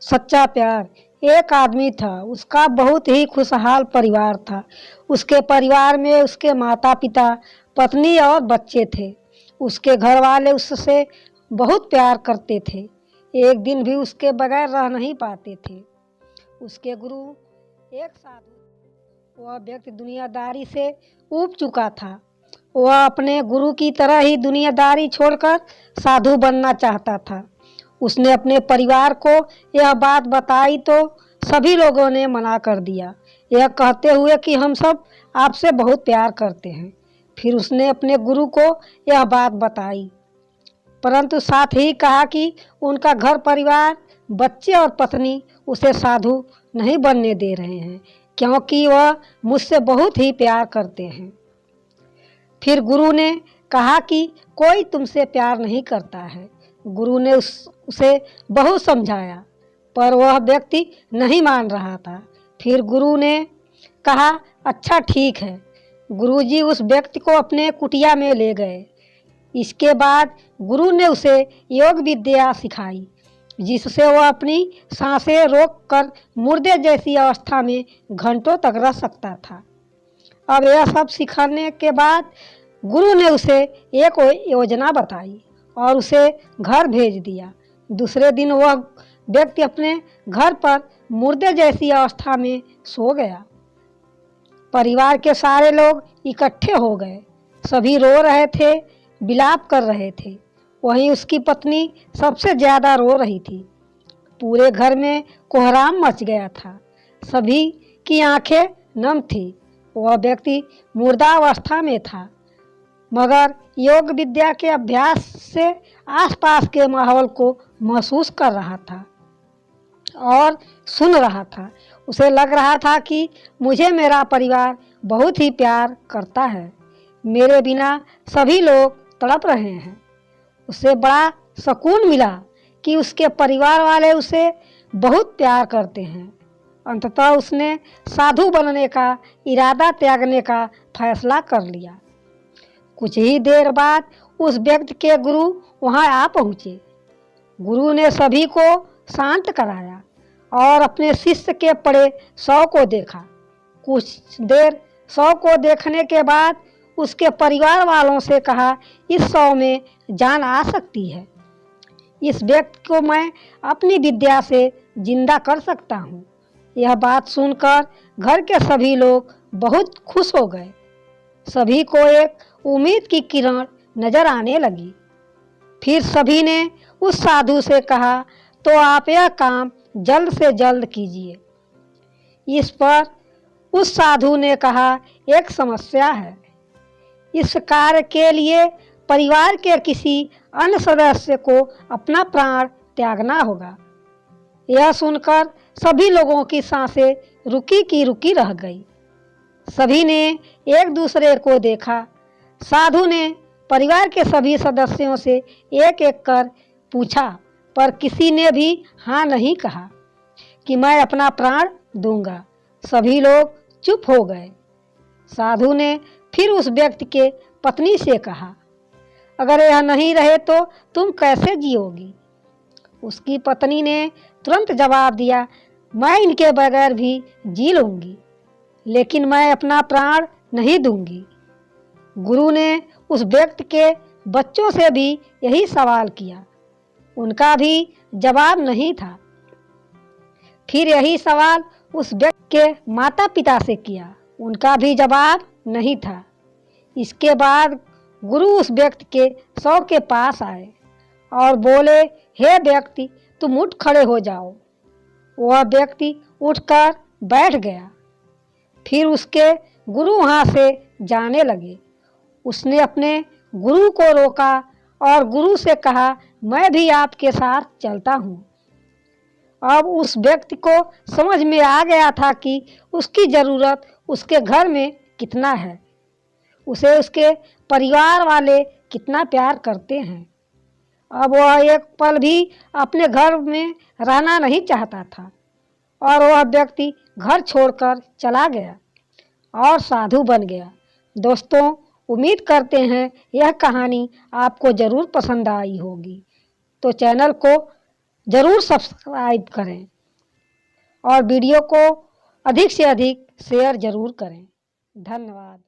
सच्चा प्यार। एक आदमी था, उसका बहुत ही खुशहाल परिवार था। उसके परिवार में उसके माता पिता, पत्नी और बच्चे थे। उसके घर वाले उससे बहुत प्यार करते थे। एक दिन भी उसके बगैर रह नहीं पाते थे। उसके गुरु एक साधु, वह व्यक्ति दुनियादारी से ऊब चुका था। वह अपने गुरु की तरह ही दुनियादारी छोड़कर साधु बनना चाहता था। उसने अपने परिवार को यह बात बताई तो सभी लोगों ने मना कर दिया, यह कहते हुए कि हम सब आपसे बहुत प्यार करते हैं। फिर उसने अपने गुरु को यह बात बताई, परंतु साथ ही कहा कि उनका घर परिवार, बच्चे और पत्नी उसे साधु नहीं बनने दे रहे हैं, क्योंकि वह मुझसे बहुत ही प्यार करते हैं। फिर गुरु ने कहा कि कोई तुमसे प्यार नहीं करता है। गुरु ने उसे बहुत समझाया, पर वह व्यक्ति नहीं मान रहा था। फिर गुरु ने कहा, अच्छा ठीक है। गुरुजी उस व्यक्ति को अपने कुटिया में ले गए। इसके बाद गुरु ने उसे योग विद्या सिखाई, जिससे वह अपनी सांसें रोककर मुर्दे जैसी अवस्था में घंटों तक रह सकता था। अब यह सब सिखाने के बाद गुरु ने उसे एक योजना बताई और उसे घर भेज दिया। दूसरे दिन वह व्यक्ति अपने घर पर मुर्दे जैसी अवस्था में सो गया। परिवार के सारे लोग इकट्ठे हो गए। सभी रो रहे थे, विलाप कर रहे थे। वहीं उसकी पत्नी सबसे ज़्यादा रो रही थी। पूरे घर में कोहराम मच गया था। सभी की आंखें नम थी। वह व्यक्ति मुर्दावस्था में था, मगर योग विद्या के अभ्यास से आसपास के माहौल को महसूस कर रहा था और सुन रहा था। उसे लग रहा था कि मुझे मेरा परिवार बहुत ही प्यार करता है, मेरे बिना सभी लोग तड़प रहे हैं। उसे बड़ा सुकून मिला कि उसके परिवार वाले उसे बहुत प्यार करते हैं। अंततः उसने साधु बनने का इरादा त्यागने का फैसला कर लिया। कुछ ही देर बाद उस व्यक्ति के गुरु वहां आ पहुँचे। गुरु ने सभी को शांत कराया और अपने शिष्य के पड़े शव को देखा। कुछ देर शव को देखने के बाद उसके परिवार वालों से कहा, इस शव में जान आ सकती है। इस व्यक्ति को मैं अपनी विद्या से जिंदा कर सकता हूँ। यह बात सुनकर घर के सभी लोग बहुत खुश हो गए। सभी को एक उम्मीद की किरण नजर आने लगी। फिर सभी ने उस साधु से कहा, तो आप यह काम जल्द से जल्द कीजिए। इस पर उस साधु ने कहा, एक समस्या है। इस कार्य के लिए परिवार के किसी अन्य सदस्य को अपना प्राण त्यागना होगा। यह सुनकर सभी लोगों की सांसें रुकी की रुकी रह गई। सभी ने एक दूसरे को देखा। साधु ने परिवार के सभी सदस्यों से एक एक कर पूछा, पर किसी ने भी हाँ नहीं कहा कि मैं अपना प्राण दूंगा। सभी लोग चुप हो गए। साधु ने फिर उस व्यक्ति के पत्नी से कहा, अगर यह नहीं रहे तो तुम कैसे जियोगी? उसकी पत्नी ने तुरंत जवाब दिया, मैं इनके बगैर भी जी लूँगी, लेकिन मैं अपना प्राण नहीं दूंगी। गुरु ने उस व्यक्ति के बच्चों से भी यही सवाल किया। उनका भी जवाब नहीं था। फिर यही सवाल उस व्यक्ति के माता पिता से किया। उनका भी जवाब नहीं था। इसके बाद गुरु उस व्यक्ति के शव के पास आए और बोले, हे व्यक्ति, तुम उठ खड़े हो जाओ। वह व्यक्ति उठकर बैठ गया। फिर उसके गुरु वहाँ से जाने लगे। उसने अपने गुरु को रोका और गुरु से कहा, मैं भी आपके साथ चलता हूँ। अब उस व्यक्ति को समझ में आ गया था कि उसकी ज़रूरत उसके घर में कितना है, उसे उसके परिवार वाले कितना प्यार करते हैं। अब वह एक पल भी अपने घर में रहना नहीं चाहता था और वह व्यक्ति घर छोड़कर चला गया और साधु बन गया। दोस्तों, उम्मीद करते हैं यह कहानी आपको ज़रूर पसंद आई होगी। तो चैनल को ज़रूर सब्सक्राइब करें और वीडियो को अधिक से अधिक शेयर ज़रूर करें। धन्यवाद।